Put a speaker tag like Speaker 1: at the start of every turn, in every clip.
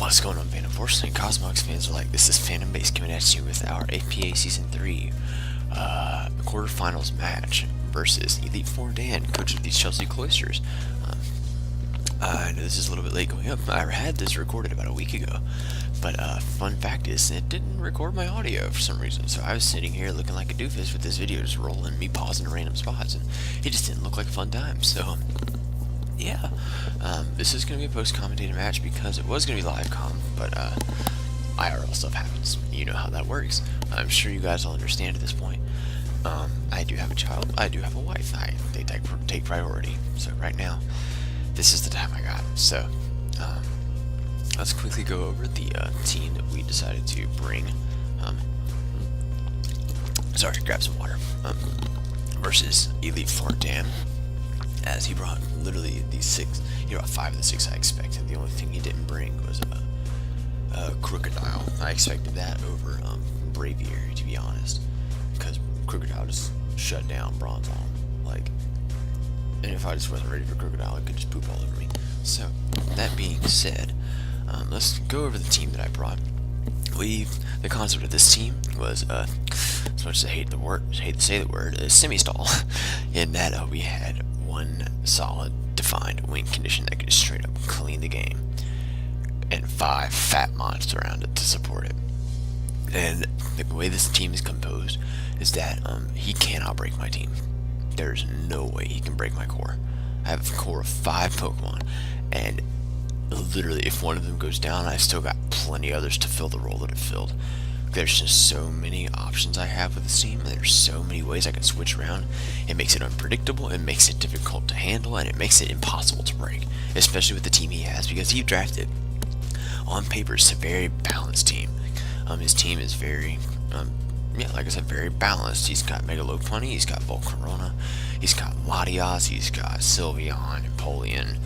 Speaker 1: What's going on, man? Unfortunately, Cosmogs fans are like, this is Phantom Base coming at you with our APA Season 3 quarterfinals match versus Elite Four Dan, coach of these Chelsea Cloysters. I know this is a little bit late going up. I had this recorded about a week ago, but fun fact is it didn't record my audio for some reason, so I was sitting here looking like a doofus with this video just rolling, me pausing in random spots, and it just didn't look like a fun time, so yeah. This is going to be a post-commentator match because it was going to be live com, but IRL stuff happens. You know how that works. I'm sure you guys all understand at this point. I do have a child. I do have a wife. They take priority. So right now, this is the time I got. So let's quickly go over the team that we decided to bring. Sorry, grab some water. Versus Elite Four Dan. As he brought literally these six, he brought 5 of the 6 I expected. The only thing he didn't bring was a Crocodile. I expected that over Braviary, to be honest, because Crocodile just shut down Bronze on. Like, and if I just wasn't ready for Crocodile, it could just poop all over me. So, that being said, let's go over the team that I brought. The concept of this team was, as much as I hate to say the word, a semi-stall, in that we had one solid, defined wing condition that could just straight up clean the game, and 5 fat mods around it to support it. And the way this team is composed is that he cannot break my team. There's no way he can break my core. I have a core of 5 Pokemon, and literally if one of them goes down, I still got plenty others to fill the role that it filled. There's just so many options I have with this team, and there's so many ways I can switch around. It makes it unpredictable, it makes it difficult to handle, and it makes it impossible to break, especially with the team he has, because he drafted, on paper, it's a very balanced team. His team is very, yeah, like I said, very balanced. He's got Megalopunny, he's got Volcarona, he's got Latias, he's got Sylveon, Empoleon,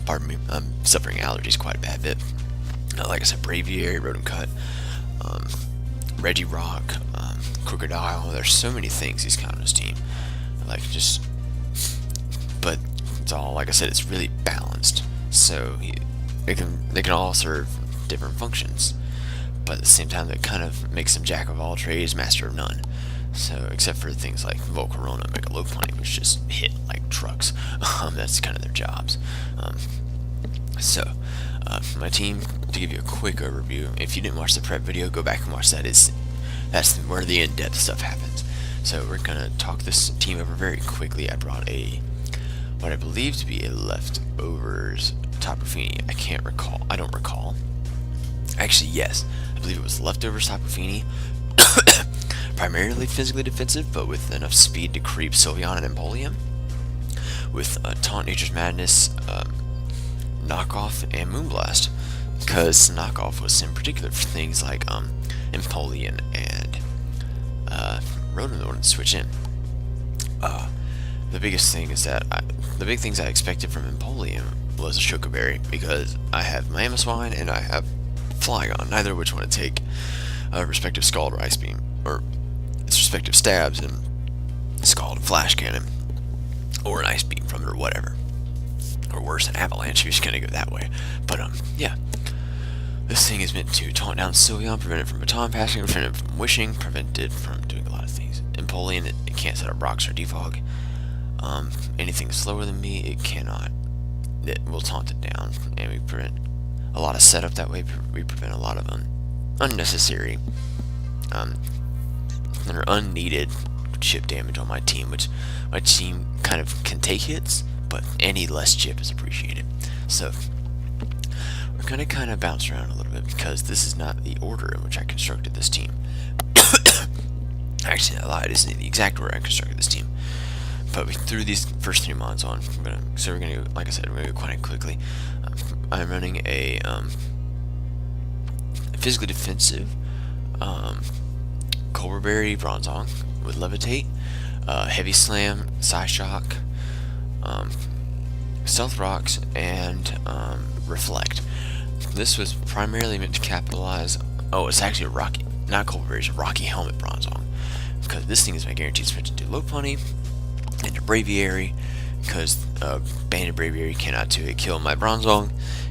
Speaker 1: pardon me, I'm suffering allergies quite a bad bit. Like I said, Braviary, Rotom-Cut, Regirock, Crocodile. There's so many things he's got on his team. But it's all, like I said, it's really balanced. So they can all serve different functions, but at the same time, that kind of makes them jack of all trades, master of none. So, except for things like Volcarona and Megalopunny, which just hit like trucks. That's kind of their jobs. My team, to give you a quick overview, if you didn't watch the prep video, go back and watch that. That's where the in-depth stuff happens. So we're gonna talk this team over very quickly. I brought what I believe to be a leftovers Tapu Fini. I don't recall. Actually, yes, I believe it was leftovers Tapu Fini. Primarily physically defensive, but with enough speed to creep Sylveon and Empoleon. With Taunt, Nature's Madness, Knockoff, and Moonblast, because Knockoff was in particular for things like Empoleon and Rotom that wanted to switch in. The biggest thing is that the big things I expected from Empoleon was a Choco Berry, because I have my Mamoswine and I have Flygon, neither of which want to take respective Scald or Ice Beam, or its respective stabs, and Scald and Flash Cannon, or an Ice Beam from it, or whatever. Or worse, an Avalanche, if you're gonna go that way. But, yeah. This thing is meant to taunt down Sylveon, prevent it from baton passing, prevent it from wishing, prevent it from doing a lot of things. Empoleon, it can't set up rocks or defog. Anything slower than me, it cannot. It will taunt it down, and we prevent a lot of setup that way. We prevent a lot of unnecessary, or unneeded chip damage on my team, which my team kind of can take hits, but any less chip is appreciated. So we're going to kind of bounce around a little bit, because this is not the order in which I constructed this team. Actually, I lied. This isn't the exact order I constructed this team. But we threw these first 3 mods on. So we're going to, like I said, we're going to go quite quickly. I'm running a physically defensive Cobra Berry Bronzong with Levitate, Heavy Slam, Psyshock, Stealth Rocks, and Reflect. This was primarily meant to capitalize. Oh, it's actually a Rocky, not Cobra Berry, it's a Rocky Helmet Bronzong, because this thing is my guaranteed switch into Lopunny, into Braviary, because Banded Braviary cannot 2-hit kill my Bronzong,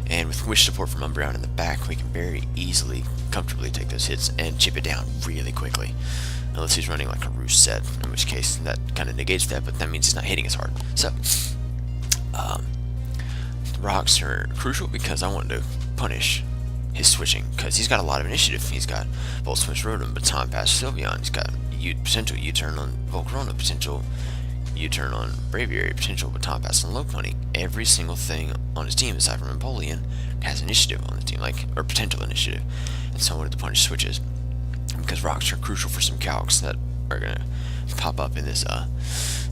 Speaker 1: and with Wish support from Umbreon in the back, we can very easily, comfortably take those hits and chip it down really quickly. Unless he's running like a Roost set, in which case that kind of negates that, but that means he's not hitting as hard. So, rocks are crucial because I wanted to punish his switching, because he's got a lot of initiative. He's got Volt Switch Rotom, Baton Pass Sylveon, he's got potential U-turn on Volcarona, potential U-turn on Braviary, potential Baton Pass on Lopunny. Every single thing on his team, aside from Empoleon, has initiative on the team, or potential initiative. And so I wanted to punish switches, because rocks are crucial for some calcs that are going to pop up in this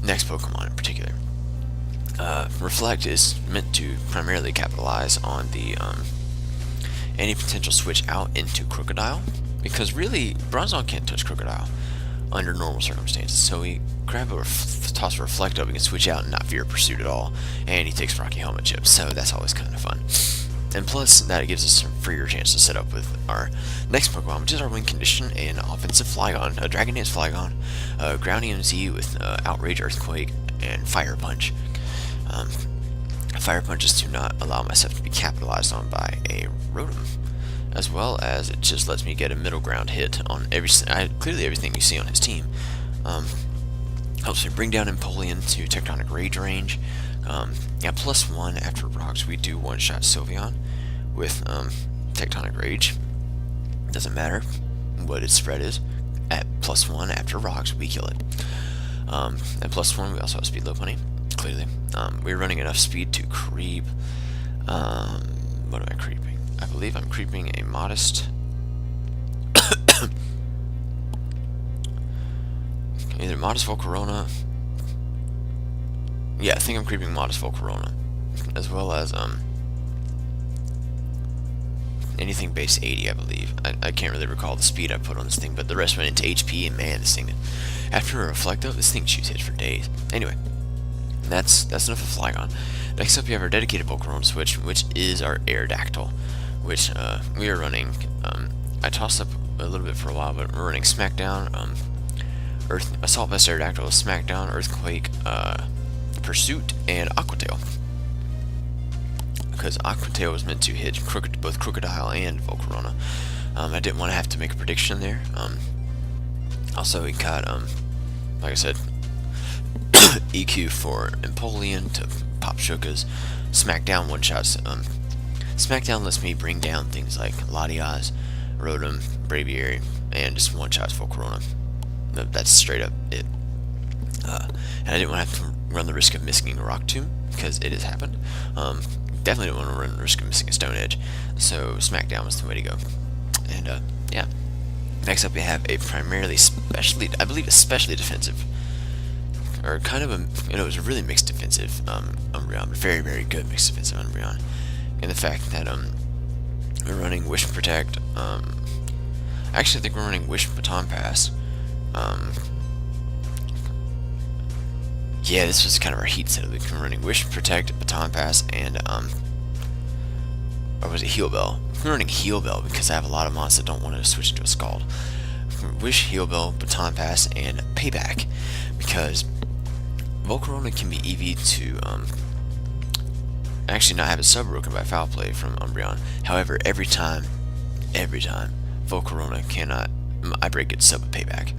Speaker 1: next Pokemon in particular. Reflect is meant to primarily capitalize on the any potential switch out into Crocodile, because really Bronzong can't touch Crocodile under normal circumstances, so we grab a toss a Reflect up, we can switch out and not fear pursuit at all, and he takes Rocky Helmet Chip, so that's always kind of fun. And plus, that gives us a freer chance to set up with our next Pokemon, which is our win condition, an offensive Flygon, a Dragon Dance Flygon, Ground EMZ with Outrage, Earthquake, and Fire Punch. Fire Punch is to not allow myself to be capitalized on by a Rotom, as well as it just lets me get a middle ground hit on clearly everything you see on his team. Helps me bring down Empoleon to Tectonic Rage range. Yeah, +1 after rocks, we do one-shot Sylveon with Tectonic Rage. Doesn't matter what its spread is. At +1 after rocks, we kill it. At +1, we also have Speed Lopunny, clearly. We're running enough speed to creep. What am I creeping? I believe I'm creeping a modest. Either Modest Volcarona. Yeah, I think I'm creeping Modest Volcarona, as well as anything base 80, I believe. I can't really recall the speed I put on this thing, but the rest went into HP, and man, this thing, after a Reflect up, this thing shoots hits for days. Anyway, that's enough of Flygon. Next up, you have our dedicated Volcarona switch, which is our Aerodactyl, which we are running. I tossed up a little bit for a while, but we're running Smackdown, Assault Vest Aerodactyl, Smackdown, Earthquake, Pursuit, and Aqua Tail. Because Aqua Tail was meant to hit both Crocodile and Volcarona. I didn't want to have to make a prediction there. Also, we got, like I said, EQ for Empoleon to pop Shukas. Smackdown one-shots. Smackdown lets me bring down things like Latias, Rotom, Braviary, and just one-shots Volcarona. That's straight up it. And I didn't want to have to run the risk of missing a Rock Tomb, because it has happened. Definitely don't want to run the risk of missing a Stone Edge, so Smackdown was the way to go. And yeah. Next up, we have a primarily I believe especially defensive, or kind of it was a really mixed defensive Umbreon, but very, very good mixed defensive Umbreon. And the fact that we're running Wish Protect, actually I think we're running Wish Baton Pass. Yeah, this was kind of our heat set. We're running Wish, Protect, Baton Pass, and or was it Heal Bell? We're running Heal Bell because I have a lot of mons that don't want to switch into a Scald. Wish, Heal Bell, Baton Pass, and Payback, because Volcarona can be EV to actually not have its sub broken by foul play from Umbreon. However, every time, Volcarona cannot, I break its sub with Payback,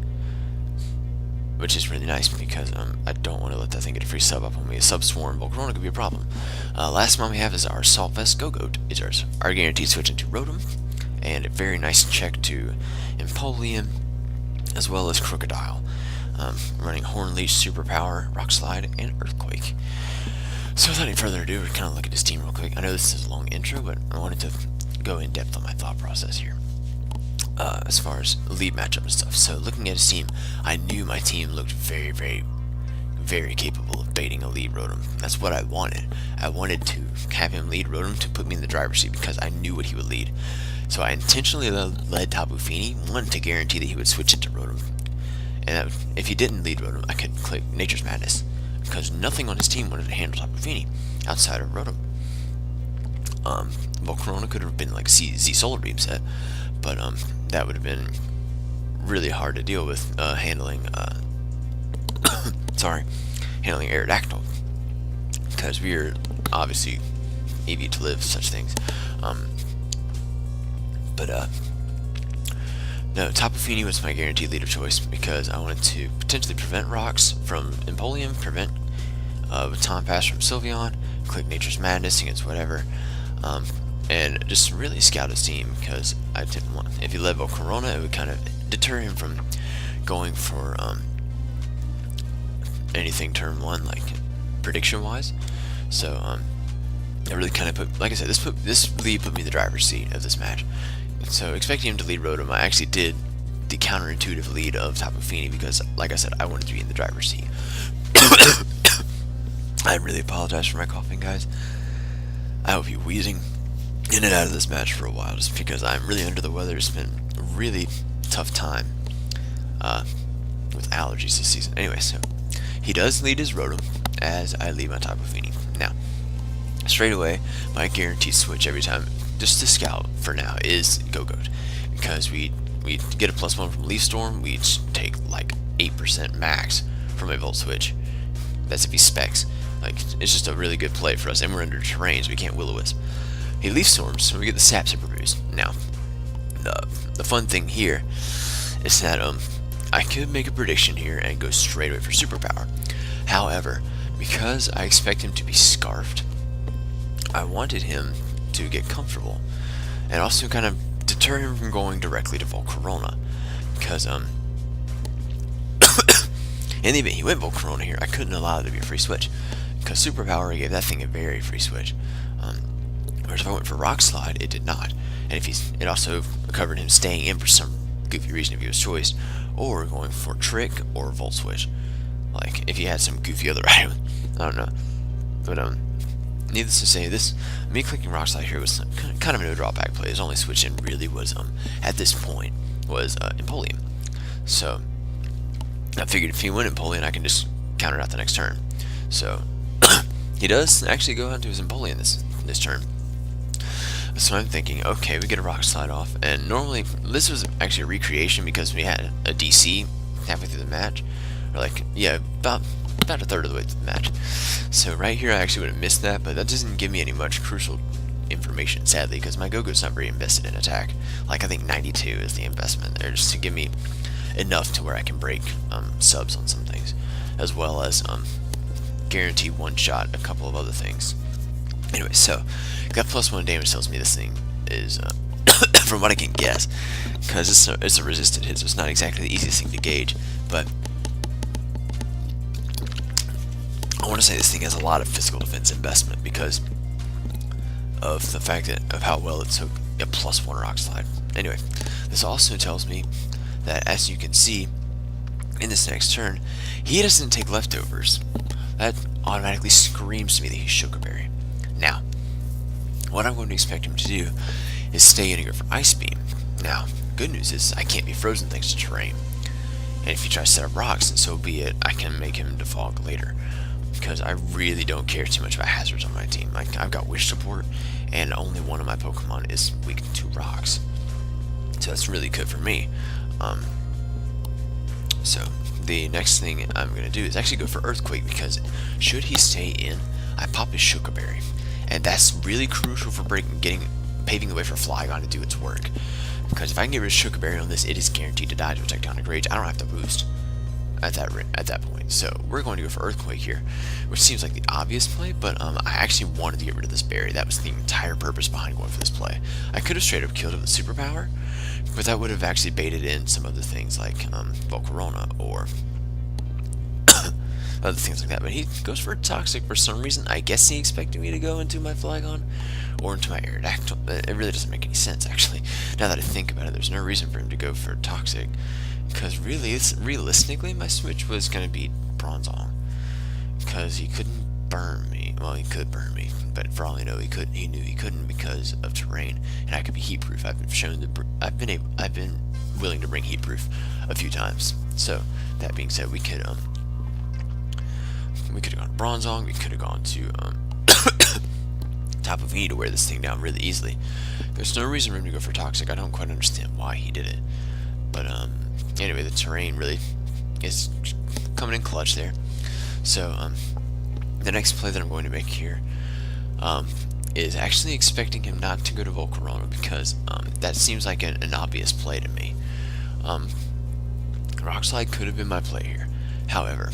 Speaker 1: which is really nice because I don't want to let that thing get a free sub up on me. A sub swarm Volcarona could be a problem. Last mon we have is our Assault Vest Go-Goat. It's our guaranteed switch into Rotom, and a very nice check to Empoleon, as well as Crocodile. Running Horn Leech, Superpower, Rock Slide, and Earthquake. So without any further ado, we're kind of look at this team real quick. I know this is a long intro, but I wanted to go in depth on my thought process here. As far as lead matchup and stuff. So looking at his team, I knew my team looked very, very, very capable of baiting a lead Rotom. That's what I wanted. I wanted to have him lead Rotom to put me in the driver's seat because I knew what he would lead. So I intentionally led Tapu Fini, one, to guarantee that he would switch into Rotom. And if he didn't lead Rotom, I could click Nature's Madness, because nothing on his team wanted to handle Tapu Fini outside of Rotom. Volcarona could have been like Z Solar Beam set, but that would have been really hard to deal with handling handling Aerodactyl. because we are obviously EV to live such things. But no, Tapu Fini was my guaranteed leader choice because I wanted to potentially prevent rocks from Empoleon, prevent Baton Pass from Sylveon, click Nature's Madness against whatever, and just really scout his team because I didn't want, if he led Volcarona, it would kind of deter him from going for anything turn 1, like prediction wise. So it really kind of put, like I said, this lead put me in the driver's seat of this match. So expecting him to lead Rotom, I actually did the counterintuitive lead of Tapu Fini because, like I said, I wanted to be in the driver's seat. I really apologize for my coughing, guys. I will be wheezing in and out of this match for a while just because I'm really under the weather. It's been a really tough time with allergies this season. Anyway, so he does lead his Rotom as I lead my Tapu Fini. Now, straight away, my guaranteed switch every time, just to scout for now, is Go-Goat. Because we get a +1 from Leaf Storm, we take like 8% max from a Volt Switch. That's if he specs. Like, it's just a really good play for us, and we're under terrain, so we can't Will-O-Wisp. He Leaf Storms, so we get the Sap Super Boost. Now, the fun thing here is that I could make a prediction here and go straight away for Superpower. However, because I expect him to be Scarfed, I wanted him to get comfortable and also kind of deter him from going directly to Volcarona, because in the event he went Volcarona here, I couldn't allow it to be a free switch because Superpower gave that thing a very free switch. Whereas if I went for Rock Slide, it did not, and it also covered him staying in for some goofy reason if he was choiced, or going for Trick or Volt Switch, like if he had some goofy other item. I don't know, but needless to say, me clicking Rock Slide here was kind of a no drawback play. His only switch in really was at this point was Empoleon. So I figured if he went Empoleon, I can just counter it out the next turn. So he does actually go on to his Empoleon this turn. So I'm thinking, okay, we get a Rock Slide off, and normally this was actually a recreation because we had a DC halfway through the match, or like, yeah, about a third of the way through the match. So right here I actually would have missed that, but that doesn't give me any much crucial information, sadly, because my Go-Go's not very invested in attack. Like, I think 92 is the investment there, just to give me enough to where I can break subs on some things, as well as guarantee one-shot a couple of other things. Anyway, so that +1 damage tells me this thing is, from what I can guess, because it's a resisted hit, so it's not exactly the easiest thing to gauge, but I want to say this thing has a lot of physical defense investment because of the fact of how well it took a +1 Rock Slide. Anyway, this also tells me that, as you can see in this next turn, he doesn't take leftovers. That automatically screams to me that he's Sugar Berry. Now, what I'm going to expect him to do is stay in and go for Ice Beam. Now, good news is I can't be frozen thanks to terrain. And if he tries to set up rocks, then so be it. I can make him defog later, because I really don't care too much about hazards on my team. Like, I've got Wish support, and only one of my Pokemon is weak to rocks. So that's really good for me. So the next thing I'm going to do is actually go for Earthquake, because should he stay in, I pop his Sugar Berry. And that's really crucial for paving the way for Flygon to do its work. Because if I can get rid of Sugar Berry on this, it is guaranteed to die to a Tectonic Rage. I don't have to boost at that point. So we're going to go for Earthquake here, which seems like the obvious play, but I actually wanted to get rid of this berry. That was the entire purpose behind going for this play. I could have straight up killed it with Superpower, but that would have actually baited in some other things like Volcarona or other things like that. But he goes for Toxic for some reason. I guess he expected me to go into my Flygon or into my Aerodactyl. It really doesn't make any sense, actually. Now that I think about it, there's no reason for him to go for Toxic, because really, realistically, my switch was going to be Bronzong, because he couldn't burn me. Well, he could burn me, but for all I know, he knew he couldn't because of terrain, and I could be heat proof. I've been willing to bring heat proof a few times. So that being said, we could have gone to Bronzong. We could have gone to Tapu Fini to wear this thing down really easily. There's no reason for him to go for Toxic. I don't quite understand why he did it, but anyway, the terrain really is coming in clutch there. So the next play that I'm going to make here is actually expecting him not to go to Volcarona, because that seems like an obvious play to me. Rock Slide could have been my play here. However,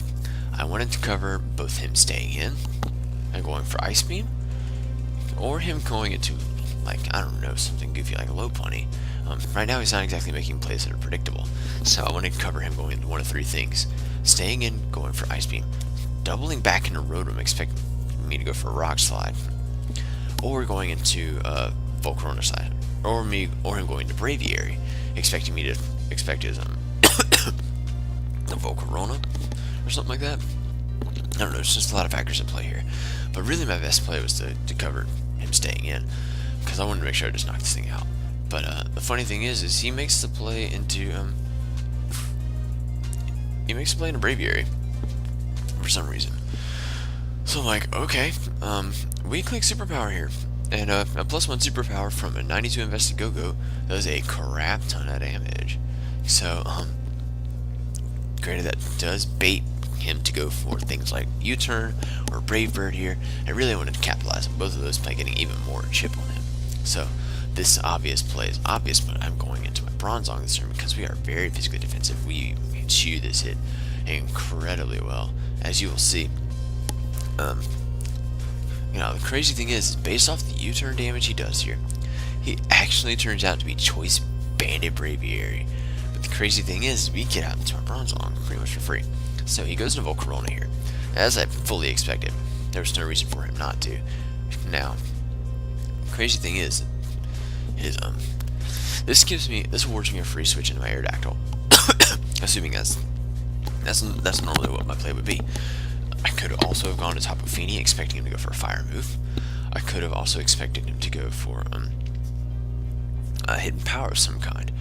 Speaker 1: I wanted to cover both him staying in and going for Ice Beam, or him going into, like, I don't know, something goofy like a low pony. Right now he's not exactly making plays that are predictable, so I wanted to cover him going into one of three things: staying in, going for Ice Beam, doubling back into Rotom, expecting me to go for a Rock Slide, or going into Volcarona side, or him going to Braviary, expecting me to expect his the Volcarona or something like that. I don't know, there's just a lot of factors at play here. But really my best play was to cover him staying in, because I wanted to make sure I just knocked this thing out. But the funny thing is he makes the play into Braviary for some reason. So I'm like, okay, weak link superpower here. And a +1 superpower from a 92 invested Go-Go does a crap ton of damage. So, granted that does bait him to go for things like U-turn or Brave Bird here. I really wanted to capitalize on both of those by getting even more chip on him. So this obvious play is obvious, but I'm going into my Bronzong this turn because we are very physically defensive. We can chew this hit incredibly well, as you will see. You know, the crazy thing is, based off the U-turn damage he does here, he actually turns out to be Choice Banded Braviary. But the crazy thing is, we get out into our Bronzong pretty much for free. So he goes to Volcarona here, as I fully expected. There was no reason for him not to. Now, the crazy thing is this awards me a free switch into my Aerodactyl. Assuming that's normally what my play would be. I could also have gone to Tapu Fini, expecting him to go for a fire move. I could have also expected him to go for a hidden power of some kind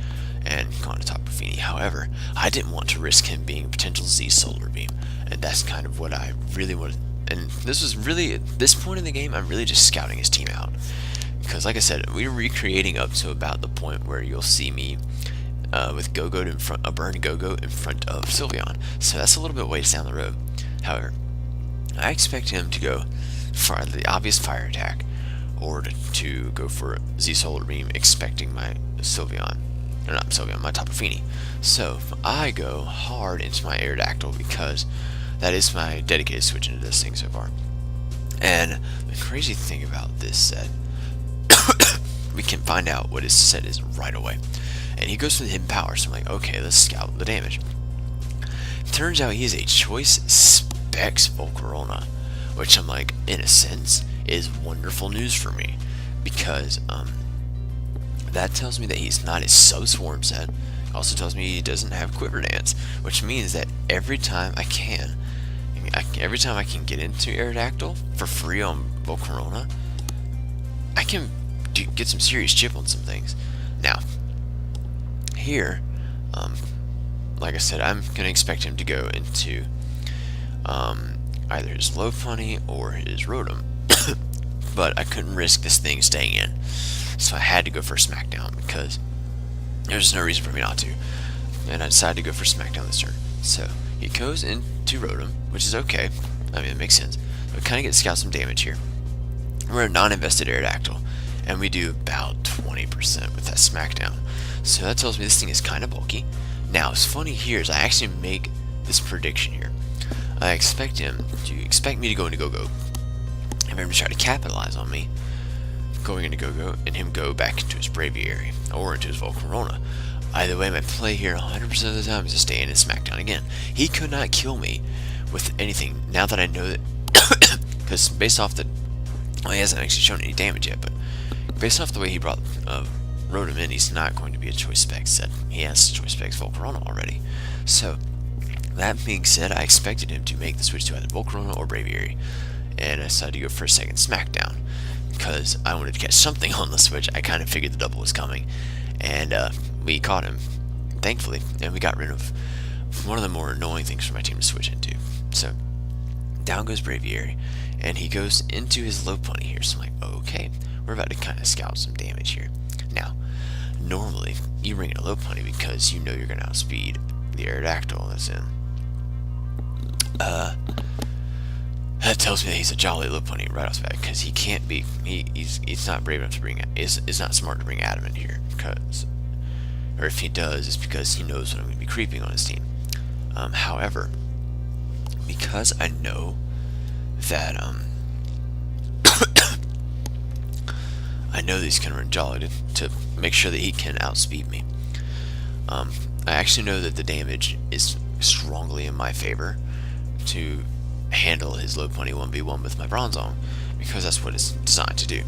Speaker 1: and gone to Tapu Fini. However, I didn't want to risk him being a potential Z Solar Beam, and that's kind of what I really wanted. And this was really, at this point in the game, I'm really just scouting his team out. Because like I said, we were recreating up to about the point where you'll see me with Go-Go in front, a burned Go-Go in front of Sylveon. So that's a little bit ways down the road. However, I expect him to go for the obvious fire attack, or to go for Z Solar Beam, expecting my Sylveon, or not Sylveon, my Tapu Fini. So I go hard into my Aerodactyl because that is my dedicated switch into this thing so far. And the crazy thing about this set, we can find out what his set is right away. And he goes for the hidden power, so I'm like, okay, let's scout the damage. Turns out he is a Choice Specs Volcarona, which I'm like, in a sense, is wonderful news for me, because that tells me that he's not a sub-swarm set. Also tells me he doesn't have Quiver Dance, which means that every time I can get into Aerodactyl for free on Volcarona, I can get some serious chip on some things. Now, here, like I said, I'm gonna expect him to go into either his Lopunny or his Rotom, but I couldn't risk this thing staying in, so I had to go for Smackdown because there's no reason for me not to, and I decided to go for Smackdown this turn. So he goes into Rotom, which is okay. I mean, it makes sense. We kind of get scout some damage here. We're a non-invested Aerodactyl, and we do about 20% with that Smackdown. So that tells me this thing is kind of bulky. Now, what's funny here is I actually make this prediction here. I expect me to go into Go-Go, and him to try to capitalize on me going into Go-Go, and him go back into his Braviary or into his Volcarona. Either way, my play here 100% of the time is to stay in and Smackdown again. He could not kill me with anything now that I know that, because based off the, well, he hasn't actually shown any damage yet, but based off the way he brought Rotom in, he's not going to be a Choice Specs set. He has Choice Specs Volcarona already. So, that being said, I expected him to make the switch to either Volcarona or Braviary, and I decided to go for a second Smackdown, because I wanted to catch something on the switch. I kind of figured the double was coming, and we caught him, thankfully, and we got rid of one of the more annoying things for my team to switch into. So, down goes Braviary, and he goes into his Lopunny here, so I'm like, okay, we're about to kind of scout some damage here. Now, normally, you bring in a Lopunny because you know you're going to outspeed the Aerodactyl that's in. that tells me that he's a jolly low pony right off the bat, because he can't be. He's not brave enough to bring. Is not smart to bring Adam in here, because, or if he does, it's because he knows that I'm going to be creeping on his team. However, because I know that I know that he's going to run jolly to make sure that he can outspeed me. I actually know that the damage is strongly in my favor to handle his low pony 1v1 with my Bronzong, because that's what it's designed to do.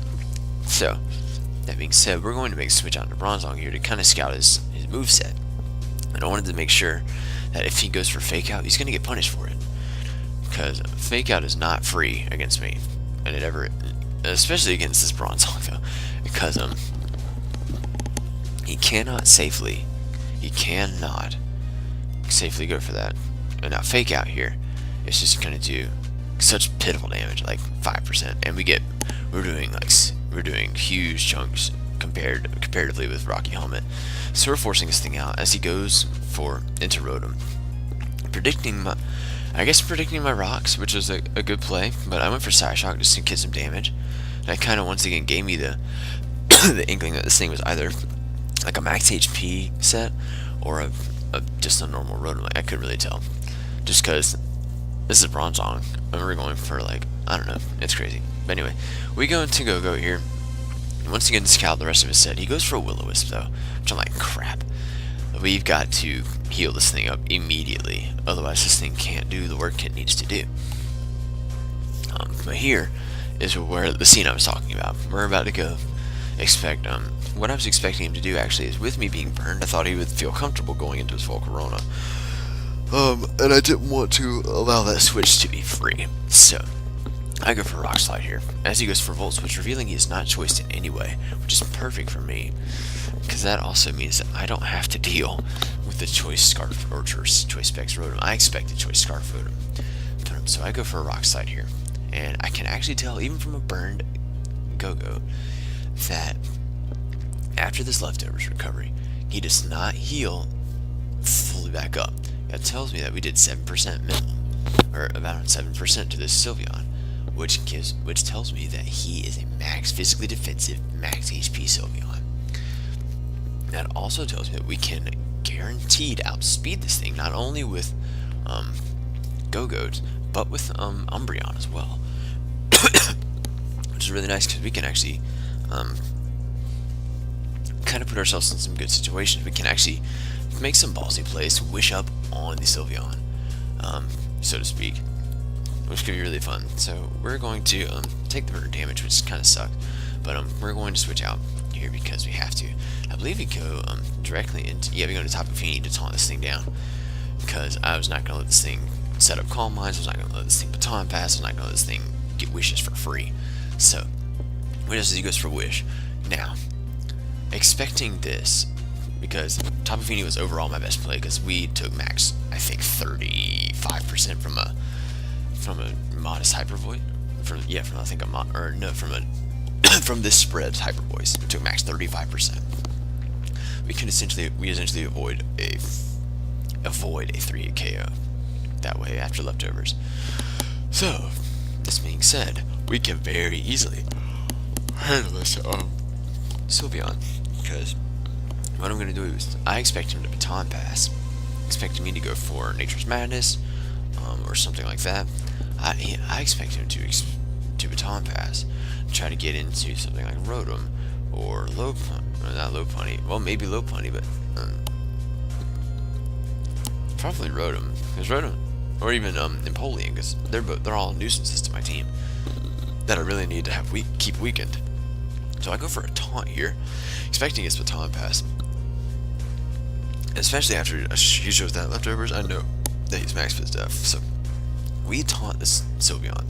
Speaker 1: So, that being said, we're going to make a switch out to Bronzong here to kind of scout his moveset. And I wanted to make sure that if he goes for Fake Out, he's going to get punished for it. Because Fake Out is not free against me. And it ever, especially against this Bronzong though. Because he cannot safely go for that. And now Fake Out here, it's just going to do such pitiful damage, like 5%, and we're doing huge chunks comparatively with Rocky Helmet. So we're forcing this thing out as he goes for into Rotom, predicting my rocks, which was a good play, but I went for Psyshock just to get some damage. And that kind of once again gave me the the inkling that this thing was either like a max HP set or just a normal Rotom. Like, I couldn't really tell, just because this is Bronzong, and we're going for, like, I don't know, it's crazy. But anyway, we go into Go-Go here, and once again to scout the rest of his set. He goes for a Will-O-Wisp though, which I'm like, crap. We've got to heal this thing up immediately, otherwise this thing can't do the work it needs to do. But here is where the scene I was talking about. We're about to go expect, what I was expecting him to do actually is, with me being burned, I thought he would feel comfortable going into his Volcarona. And I didn't want to allow that switch to be free. So, I go for Rock Slide here, as he goes for Volt Switch, revealing he is not choiced in any way, which is perfect for me, because that also means that I don't have to deal with the Choice Scarf, or Choice Specs Rotom. I expect the Choice Scarf Rotom. So I go for a Rock Slide here, and I can actually tell, even from a burned Go-Go, that after this Leftovers recovery, he does not heal fully back up. That tells me that we did 7% minimum, or about 7% to this Sylveon, which tells me that he is a max physically defensive, max HP Sylveon. That also tells me that we can guaranteed outspeed this thing, not only with Go-Go's, but with Umbreon as well, which is really nice because we can actually kind of put ourselves in some good situations. We can actually make some ballsy plays to wish up on the Sylveon, so to speak, which could be really fun. So we're going to take the burn damage, which kind of sucked, but we're going to switch out here because we have to. I believe we go directly into, we go to Tapu Fini to taunt this thing down, because I was not going to let this thing set up Calm Minds, I was not going to let this thing Baton Pass, I was not going to let this thing get wishes for free. So what does he goes for Wish. Now, expecting this, because Tapu Fini was overall my best play, because we took max, I think, 35% from a modest Hyper Voice, from this spread Hyper Voice. We took max 35%. We essentially avoid a 3-hit KO that way after Leftovers. So, this being said, we can very easily handle this Sylveon, because what I'm going to do is, I expect him to Baton Pass, expecting me to go for Nature's Madness, or something like that. I expect him to Baton Pass, try to get into something like Rotom, or not Lopunny, well, maybe Lopunny, but probably Rotom, because Rotom, or even Empoleon, because they're all nuisances to my team that I really need to keep weakened. So I go for a taunt here, expecting his Baton Pass. Especially after he shows that Leftovers, I know that he's max Phys Def. So we taunt this Sylveon,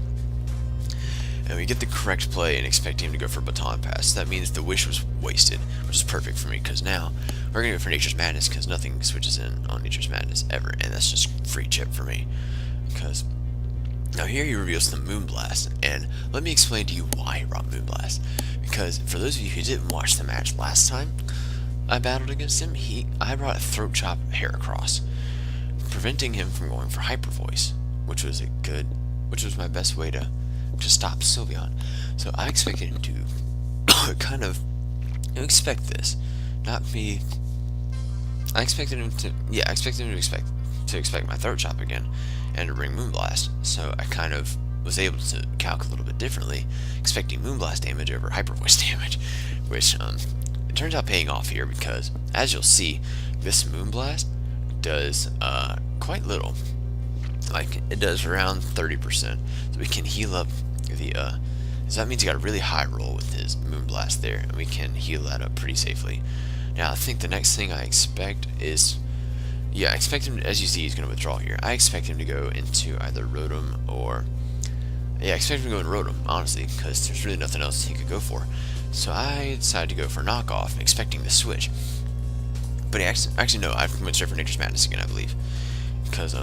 Speaker 1: and we get the correct play and expect him to go for Baton Pass. That means the Wish was wasted, which is perfect for me, because now we're going to go for Nature's Madness, because nothing switches in on Nature's Madness ever, and that's just free chip for me. Because now here he reveals the Moonblast, and let me explain to you why he brought Moonblast. Because for those of you who didn't watch the match last time I battled against him, I brought a Throat Chop Heracross, preventing him from going for Hyper Voice, which was a good which was my best way to stop Sylveon. So I expected him to kind of expect this, not me. I expected him to, yeah, I expected him to expect my throat chop again, and to bring Moonblast. So I kind of was able to calculate a little bit differently, expecting Moonblast damage over Hyper Voice damage, which it turns out paying off here because, as you'll see, this Moonblast does quite little. Like, it does around 30%, so we can heal up the so that means he got a really high roll with his Moonblast there, and we can heal that up pretty safely. Now I think the next thing I expect is, yeah, I expect him, as you see, he's going to withdraw here. I expect him to go into either Rotom or, yeah, I expect him to go in Rotom, honestly, because there's really nothing else he could go for. So I decided to go for Knockoff, expecting the switch. But he actually no, I went straight for Nature's Madness again, I believe. Because,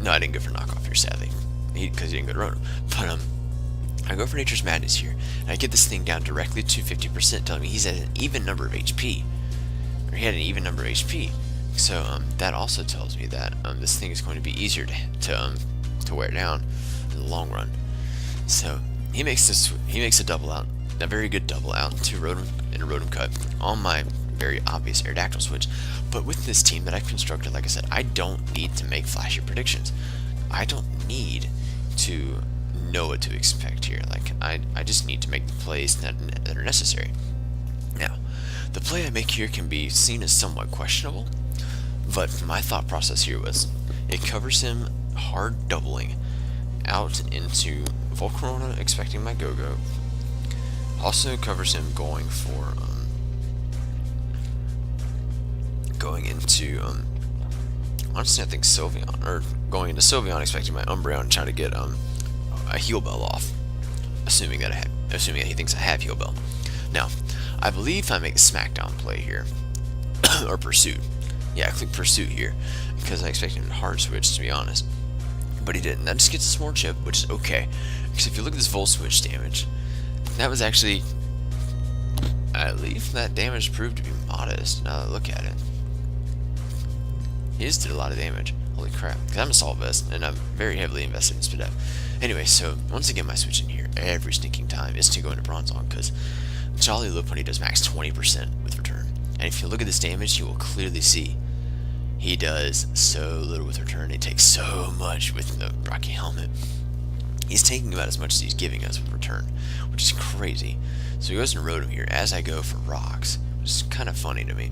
Speaker 1: no, I didn't go for Knockoff here, sadly. Because he didn't go to Rotom. But, I go for Nature's Madness here, and I get this thing down directly to 50%, telling me he's at an even number of HP. Or he had an even number of HP. So, that also tells me that, this thing is going to be easier to wear down in the long run. So, he makes a double out, a very good double out into Rotom, in a Rotom cut, on my very obvious Aerodactyl switch. But with this team that I've constructed, like I said, I don't need to make flashy predictions. I don't need to know what to expect here. Like, I just need to make the plays that are necessary. Now, the play I make here can be seen as somewhat questionable, but my thought process here was, it covers him hard doubling out into Volcarona, expecting my Go-Go. Also covers him going for, going into, honestly I think Sylveon, or going into Sylveon, expecting my Umbreon and trying to get, a Heal Bell off, assuming that he thinks I have Heal Bell. Now, I believe I make a Smackdown play here, or Pursuit. Yeah, I click Pursuit here, because I expected him to hard switch, to be honest. But he didn't. That just gets us more chip, which is okay. Because if you look at this Volt Switch damage, that was actually, I believe that damage proved to be modest, now that I look at it. He just did a lot of damage. Holy crap. Because I'm a Assault Vest, and I'm very heavily invested in Spidef. Anyway, so, once again, my switch in here, every sneaking time, is to go into Bronzong, because Jolly Lopunny does max 20% with return. And if you look at this damage, you will clearly see he does so little with return. He takes so much with the Rocky Helmet. He's taking about as much as he's giving us with return, which is crazy. So he goes into Rotom here as I go for Rocks, which is kind of funny to me,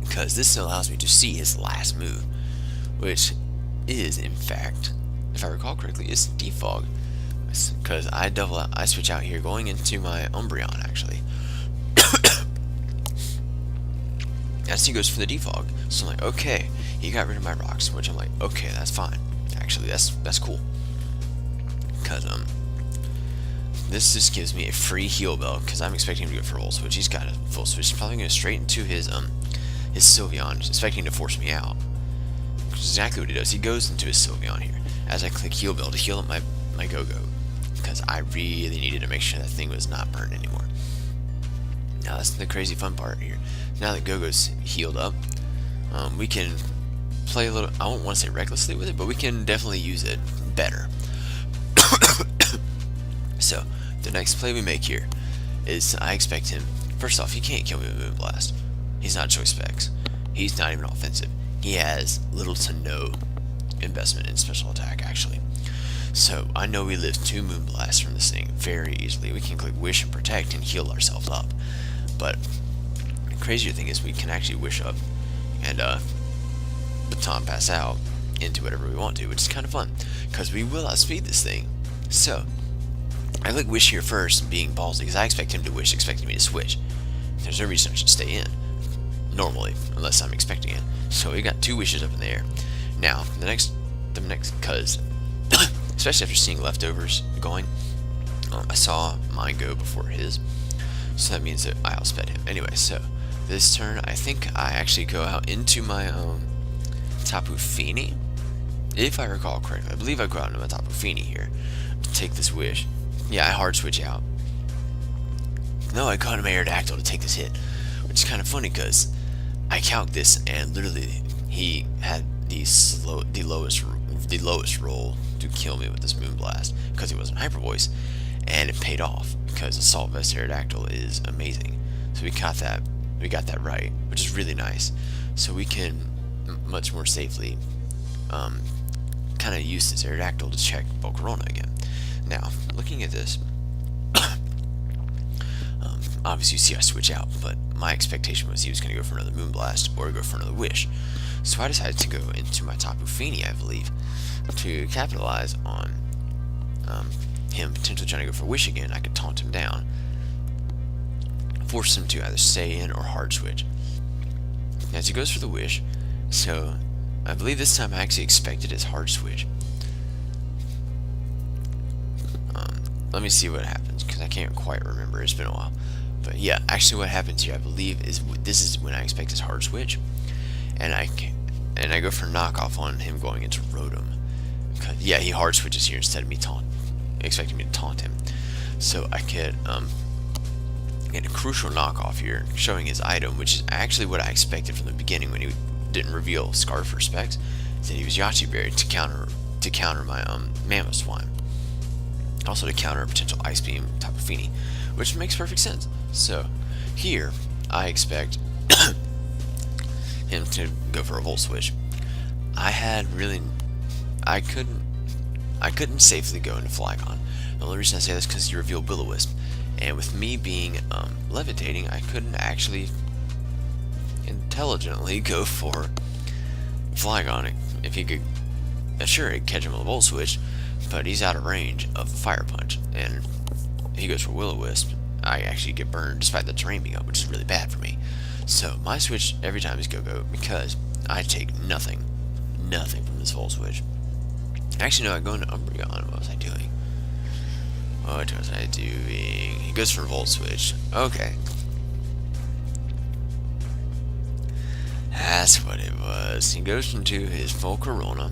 Speaker 1: because this allows me to see his last move, which is, in fact, if I recall correctly, is Defog. Because I switch out here, going into my Umbreon, actually. As he goes for the Defog. So I'm like, okay, he got rid of my Rocks, which I'm like, okay, that's fine. Actually, that's cool. Because, this just gives me a free Heal Bell, because I'm expecting him to go for a full switch. He's got a full switch. He's probably going to straight into his Sylveon, expecting to force me out. Which is exactly what he does. He goes into his Sylveon here, as I click Heal Bell to heal up my Go-Go, because I really needed to make sure that thing was not burned anymore. Now that's the crazy fun part here. Now that Go-Go's healed up, we can play a little, I won't want to say recklessly with it, but we can definitely use it better. So, the next play we make here is, I expect him, first off, he can't kill me with Moonblast. He's not Choice Specs. He's not even offensive. He has little to no investment in special attack, actually. So, I know we live 2 Moonblasts from this thing very easily. We can click Wish and Protect and heal ourselves up. But, the crazier thing is we can actually Wish up and, Baton Pass out into whatever we want to, which is kind of fun, because we will outspeed this thing. So, I click Wish here first, being ballsy, because I expect him to Wish, expecting me to switch. There's no reason I should stay in, normally, unless I'm expecting it. So we got 2 wishes up in the air. Now, the next, because, especially after seeing leftovers going, I saw mine go before his, so that means that I outsped him. Anyway, so, this turn, I think I actually go out into my, Tapu Fini, if I recall correctly. I believe I go out into my Tapu Fini here, to take this Wish. Yeah, I hard switch out. No, I got him Aerodactyl to take this hit, which is kind of funny because I calc this and literally he had the lowest the lowest roll to kill me with this Moonblast because he wasn't Hyper Voice, and it paid off because Assault Vest Aerodactyl is amazing. So we got that right, which is really nice. So we can much more safely kind of use this Aerodactyl to check Volcarona again. Now, looking at this, obviously you see I switch out, but my expectation was he was going to go for another Moonblast or go for another Wish. So I decided to go into my Tapu Fini, I believe, to capitalize on him potentially trying to go for Wish again. I could taunt him down, force him to either stay in or hard switch. As he goes for the Wish, so I believe this time I actually expected his hard switch. Let me see what happens, because I can't quite remember. It's been a while. But yeah, actually what happens here, I believe, is this is when I expect his hard switch. And I go for knockoff on him going into Rotom. Because, yeah, he hard switches here instead of me expecting me to taunt him. So I could get a crucial knockoff here, showing his item, which is actually what I expected from the beginning when he didn't reveal Scarf or Specs. That he was Yachi Berry to counter my Mamoswine. Also to counter a potential Ice Beam Tapu Fini, which makes perfect sense. So here I expect him to go for a Volt Switch. I couldn't safely go into Flygon. The only reason I say this is because you revealed Will-O-Wisp, and with me being levitating, I couldn't actually intelligently go for Flygon. If he could, sure, he'd catch him with a Volt Switch, but he's out of range of the Fire Punch, and he goes for Will-O-Wisp. I actually get burned despite the terrain being up, which is really bad for me. So my switch every time is Go-Go, because I take nothing from this Volt Switch. Actually, no, I go into Umbreon. What was I doing? He goes for Volt Switch. Okay. That's what it was. He goes into his Volcarona.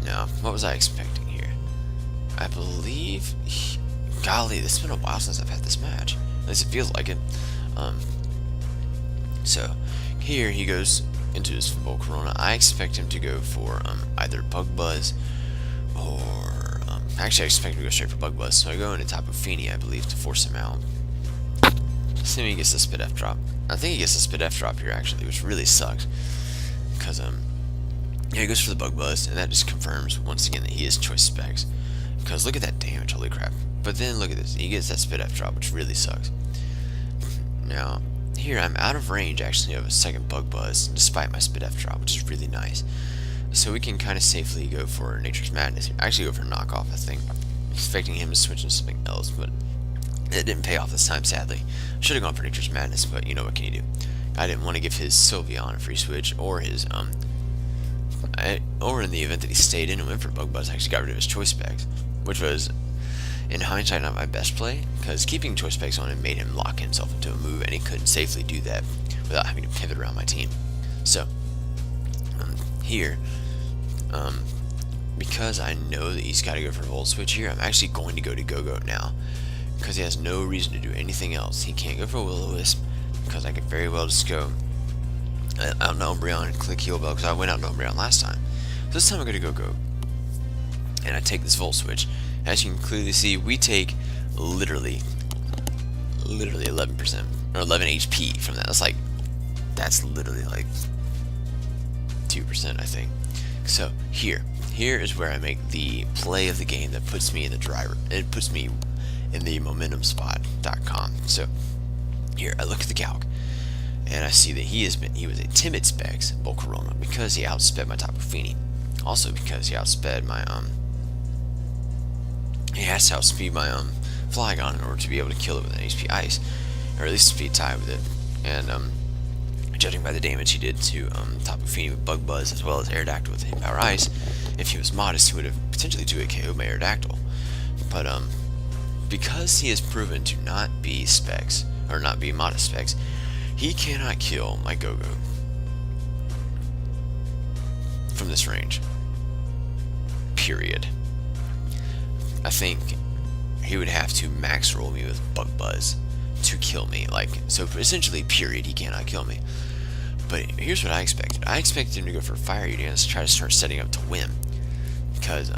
Speaker 1: Now, what was I expecting here? I believe... golly, this has been a while since I've had this match. At least it feels like it. So, here he goes into his Volcarona. I expect him to go for either Bug Buzz or... actually, I expect him to go straight for Bug Buzz. So I go into Tapu Fini, I believe, to force him out. Assuming he gets the Spit F drop. I think he gets the Spit F drop here, actually, which really sucks. Because, yeah, he goes for the Bug Buzz, and that just confirms, once again, that he is Choice Specs. Because look at that damage, holy crap. But then look at this, he gets that Spit F drop, which really sucks. Now, here I'm out of range, actually, of a second Bug Buzz, despite my Spit F drop, which is really nice. So we can kind of safely go for Nature's Madness here. Actually go for Knockoff, I think. Expecting him to switch into something else, but it didn't pay off this time, sadly. Should have gone for Nature's Madness, but you know, what can you do? I didn't want to give his Sylveon a free switch, or his, or in the event that he stayed in and went for Bug Buzz, I actually got rid of his Choice Specs, which was, in hindsight, not my best play, because keeping Choice Specs on him made him lock himself into a move, and he couldn't safely do that without having to pivot around my team. So, here, because I know that he's got to go for a Volt Switch here, I'm actually going to go to Go-Go now, because he has no reason to do anything else. He can't go for Will-O-Wisp, because I could very well just go out to Umbreon and click Heal Bell, because I went out to Umbreon last time. So this time I'm going to Go-Go, and I take this Volt Switch. As you can clearly see, we take literally 11% or 11 HP from that. That's literally like 2%, I think. So here is where I make the play of the game that puts me in the driver. It puts me in the momentum spot.com. So here I look at the calc, and I see that he was a timid Specs Volcarona because he outsped my Tapu Fini. Also because he outsped my he has to outspeed my Flygon in order to be able to kill it with an HP Ice, or at least speed tie with it. And judging by the damage he did to Tapu Fini with Bug Buzz as well as Aerodactyl with Hit Power Ice, if he was modest, he would have potentially 2-hit KO'd my Aerodactyl. But because he has proven to not be Specs, or not be modest Specs, he cannot kill my Go-Go from this range. Period. I think he would have to max roll me with Bug Buzz to kill me. So essentially, period, he cannot kill me. But here's what I expected. I expected him to go for Fiery Dance to try to start setting up to win. Because,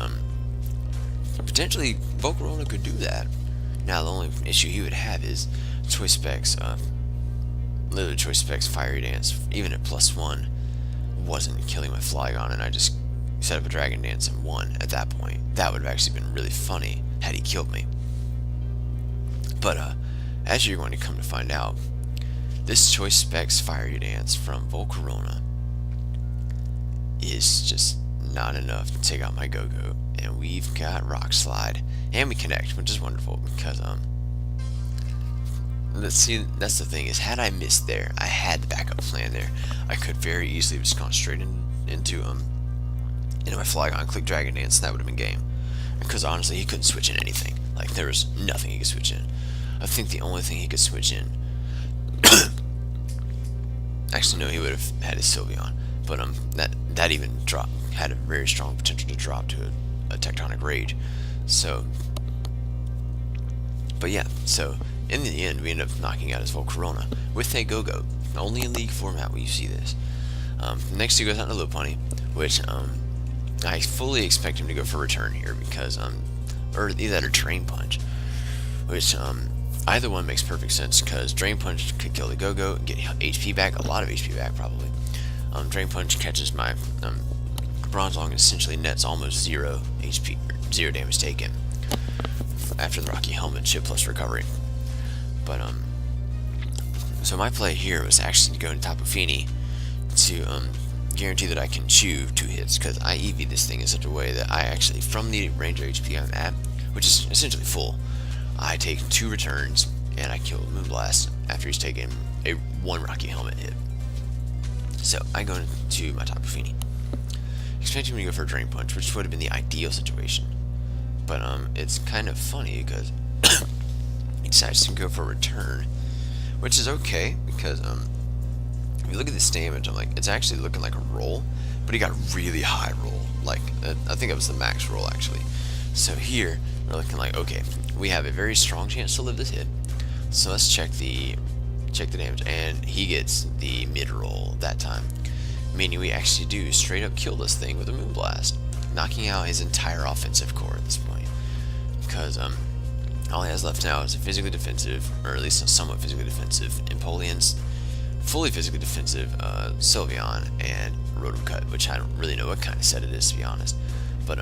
Speaker 1: potentially, Volcarona could do that. Now, the only issue he would have is Choice Specs, literally Choice Specs Fiery Dance, even at +1, wasn't killing my Flygon, and I just set up a Dragon Dance and won at that point. That would have actually been really funny had he killed me. But, as you're going to come to find out, this Choice Specs Fiery Dance from Volcarona is just not enough to take out my Go-Go. And we've got Rock Slide, and we connect, which is wonderful, because, let's see, that's the thing, is had I missed there, I had the backup plan there. I could very easily have just gone straight into my Flygon, click Dragon Dance, and that would have been game. Because honestly, he couldn't switch in anything. Like, there was nothing he could switch in. I think the only thing he could switch in... Actually, no, he would have had his Sylveon. But, that even had a very strong potential to drop to a Tectonic Rage. So... But yeah, so... In the end, we end up knocking out his Volcarona with a Go-Go. Only in League format will you see this. Next he goes out to Lopunny, which I fully expect him to go for Return here because or either that or Drain Punch, which either one makes perfect sense because Drain Punch could kill the Go-Go and get HP back, a lot of HP back probably. Drain Punch catches my Bronzong and essentially nets almost 0 HP, 0 damage taken after the Rocky Helmet chip plus recovery. But, so my play here was actually to go into Tapu Fini to, guarantee that I can chew 2 hits, because I EV this thing in such a way that I actually, from the range of HP I'm at, which is essentially full, I take 2 returns, and I kill Moonblast after he's taken a 1 Rocky Helmet hit. So, I go into my Tapu Fini, expecting him to go for a Drain Punch, which would have been the ideal situation. But, it's kind of funny, because he decides to go for a Return, which is okay, because, if you look at this damage, I'm like, it's actually looking like a roll, but he got a really high roll, like, I think it was the max roll, actually. So here, we're looking like, okay, we have a very strong chance to live this hit, so let's check the damage, and he gets the mid roll that time, meaning we actually do straight up kill this thing with a Moonblast, knocking out his entire offensive core at this point, because, all he has left now is a physically defensive, or at least a somewhat physically defensive, Empoleon's fully physically defensive Sylveon and Rotom Cut, which I don't really know what kind of set it is, to be honest. But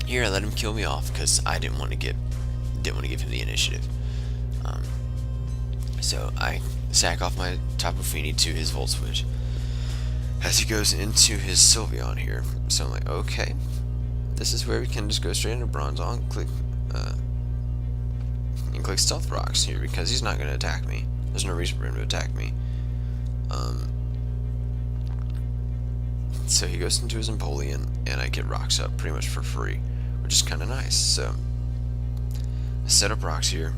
Speaker 1: here I let him kill me off because I didn't want to give him the initiative. So I sack off my Tapu Fini to his Volt Switch as he goes into his Sylveon here. So I'm like, okay, this is where we can just go straight into Bronzong, click Stealth Rocks here because he's not going to attack me. There's no reason for him to attack me. So he goes into his Empoleon, and I get rocks up pretty much for free, which is kind of nice. So I set up rocks here,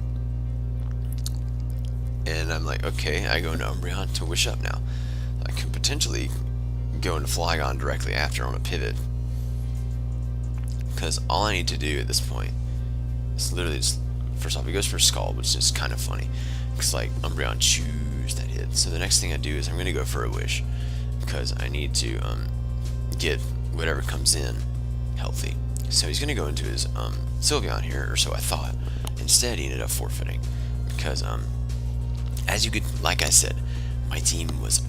Speaker 1: and I'm like, okay, I go into Umbreon to wish up now. I can potentially go into Flygon directly after on a pivot, because all I need to do at this point is literally just, first off, he goes for Scald, which is kind of funny, because like Umbreon chews that hit. So the next thing I do is I'm going to go for a Wish, because I need to get whatever comes in healthy. So he's going to go into his Sylveon here, or so I thought. Instead, he ended up forfeiting, because as you could, like I said, my team was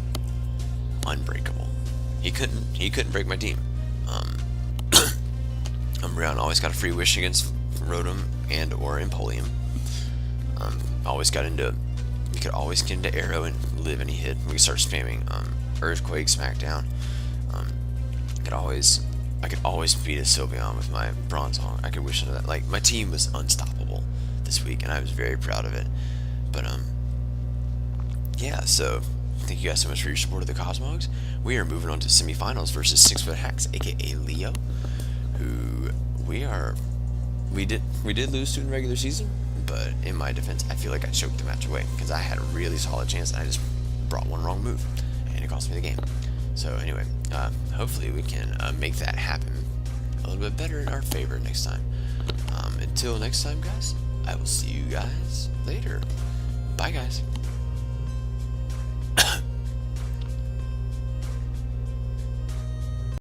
Speaker 1: unbreakable. He couldn't break my team. Umbreon always got a free Wish against Rotom and or Empoleon. Always got into, we could always get into Arrow and live any hit. We could start spamming Earthquake, Smackdown. I could always beat a Sylveon with my Bronzong. I could wish into that. Like, my team was unstoppable this week, and I was very proud of it. But yeah. So thank you guys so much for your support of the Cosmogs. We are moving on to semifinals versus 6 Foot Hacks, aka Leo, who we did lose to in the regular season. But in my defense, I feel like I choked the match away because I had a really solid chance and I just brought one wrong move and it cost me the game. So anyway, hopefully we can make that happen a little bit better in our favor next time. Until next time, guys, I will see you guys later. Bye, guys.